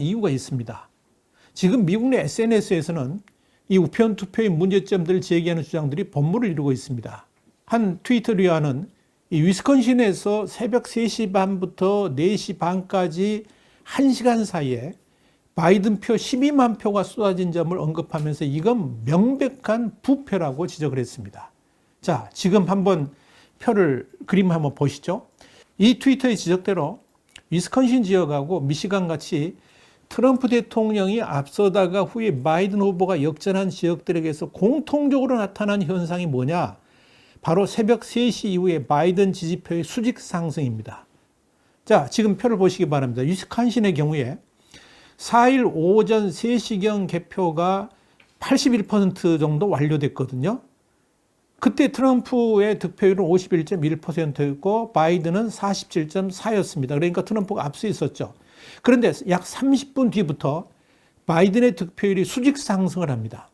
이유가 있습니다. 지금 미국 내 SNS에서는 이 우편 투표의 문제점들을 제기하는 주장들이 본물을 이루고 있습니다. 한 트위터리아는 이 위스콘신에서 새벽 3시 반부터 4시 반까지 1시간 사이에 바이든 표 12만 표가 쏟아진 점을 언급하면서 이건 명백한 부패라고 지적을 했습니다. 자, 지금 한번 그림 한번 보시죠. 이 트위터의 지적대로 위스콘신 지역하고 미시간 같이 트럼프 대통령이 앞서다가 후에 바이든 후보가 역전한 지역들에게서 공통적으로 나타난 현상이 뭐냐? 바로 새벽 3시 이후에 바이든 지지표의 수직 상승입니다. 자, 지금 표를 보시기 바랍니다. 위스콘신의 경우에 4일 오전 3시경 개표가 81% 정도 완료됐거든요. 그때 트럼프의 득표율은 51.1%였고 바이든은 47.4였습니다. 그러니까 트럼프가 앞서 있었죠. 그런데 약 30분 뒤부터 바이든의 득표율이 수직 상승을 합니다.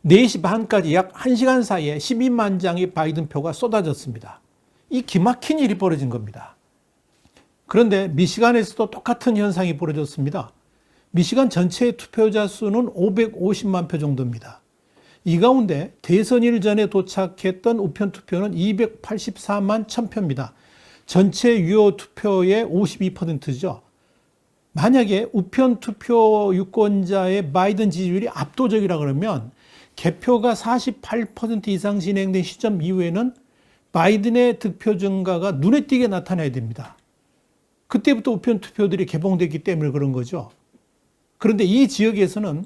4시 반까지 약 1시간 사이에 12만 장의 바이든 표가 쏟아졌습니다. 이 기막힌 일이 벌어진 겁니다. 그런데 미시간에서도 똑같은 현상이 벌어졌습니다. 미시간 전체 투표자 수는 550만 표 정도입니다. 이 가운데 대선일 전에 도착했던 우편 투표는 284만 1000표입니다. 전체 유효 투표의 52%죠. 만약에 우편 투표 유권자의 바이든 지지율이 압도적이라 그러면 개표가 48% 이상 진행된 시점 이후에는 바이든의 득표 증가가 눈에 띄게 나타나야 됩니다. 그때부터 우편 투표들이 개봉됐기 때문에 그런 거죠. 그런데 이 지역에서는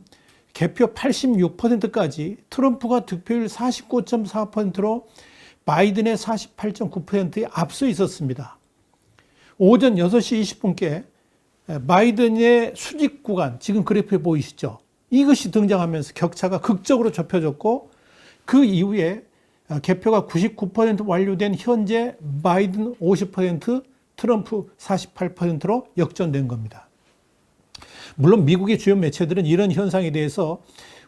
개표 86%까지 트럼프가 득표율 49.4%로 바이든의 48.9%에 앞서 있었습니다. 오전 6시 20분께 바이든의 수직 구간, 지금 그래프에 보이시죠? 이것이 등장하면서 격차가 극적으로 좁혀졌고 그 이후에 개표가 99% 완료된 현재 바이든 50%, 트럼프 48%로 역전된 겁니다. 물론 미국의 주요 매체들은 이런 현상에 대해서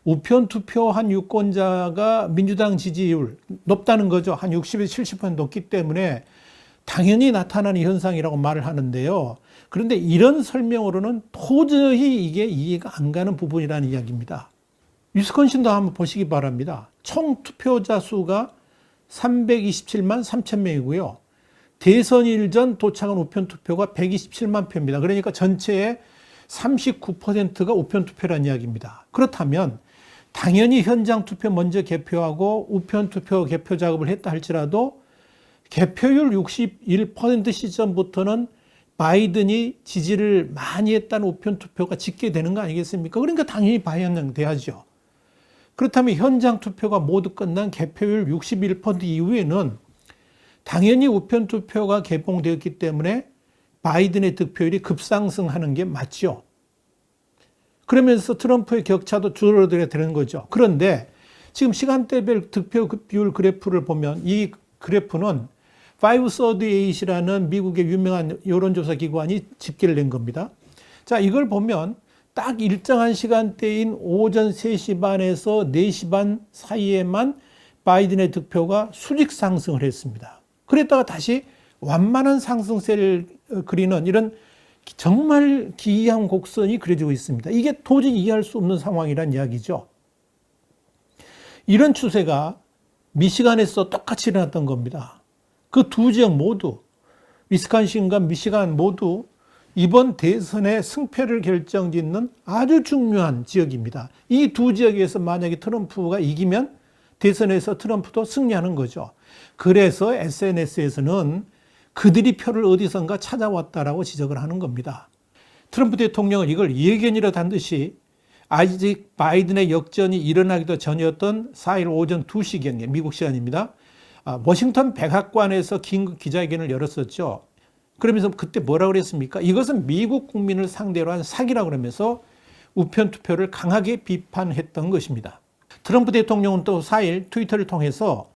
우편 투표한 유권자가 민주당 지지율 높다는 거죠. 한 60에서 70% 높기 때문에 당연히 나타나는 현상이라고 말을 하는데요. 그런데 이런 설명으로는 도저히 이게 이해가 안 가는 부분이라는 이야기입니다. 위스콘신도 한번 보시기 바랍니다. 총 투표자 수가 327만 3천 명이고요. 대선일 전 도착한 우편 투표가 127만 표입니다. 그러니까 전체의 39%가 우편 투표라는 이야기입니다. 그렇다면 당연히 현장 투표 먼저 개표하고 우편 투표 개표 작업을 했다 할지라도 개표율 61% 시점부터는 바이든이 지지를 많이 했다는 우편 투표가 집계되는 거 아니겠습니까? 그러니까 당연히 반영돼야죠. 그렇다면 현장 투표가 모두 끝난 개표율 61% 이후에는 당연히 우편 투표가 개봉되었기 때문에 바이든의 득표율이 급상승하는 게 맞죠. 그러면서 트럼프의 격차도 줄어들어야 되는 거죠. 그런데 지금 시간대별 득표율 그래프를 보면 이 그래프는 538이라는 미국의 유명한 여론조사 기관이 집계를 낸 겁니다. 자, 이걸 보면 딱 일정한 시간대인 오전 3시 반에서 4시 반 사이에만 바이든의 득표가 수직 상승을 했습니다. 그랬다가 다시 완만한 상승세를 그리는 이런 정말 기이한 곡선이 그려지고 있습니다. 이게 도저히 이해할 수 없는 상황이란 이야기죠. 이런 추세가 미시간에서 똑같이 일어났던 겁니다. 그 두 지역 모두, 위스콘신과 미시간 모두 이번 대선의 승패를 결정짓는 아주 중요한 지역입니다. 이 두 지역에서 만약에 트럼프가 이기면 대선에서 트럼프도 승리하는 거죠. 그래서 SNS에서는 그들이 표를 어디선가 찾아왔다라고 지적을 하는 겁니다. 트럼프 대통령은 이걸 예견이라 단 듯이 아직 바이든의 역전이 일어나기도 전이었던 4일 오전 2시경에 미국 시간입니다. 워싱턴 백악관에서 긴급 기자회견을 열었었죠. 그러면서 그때 뭐라고 그랬습니까? 이것은 미국 국민을 상대로 한 사기라고 그러면서 우편 투표를 강하게 비판했던 것입니다. 트럼프 대통령은 또 4일 트위터를 통해서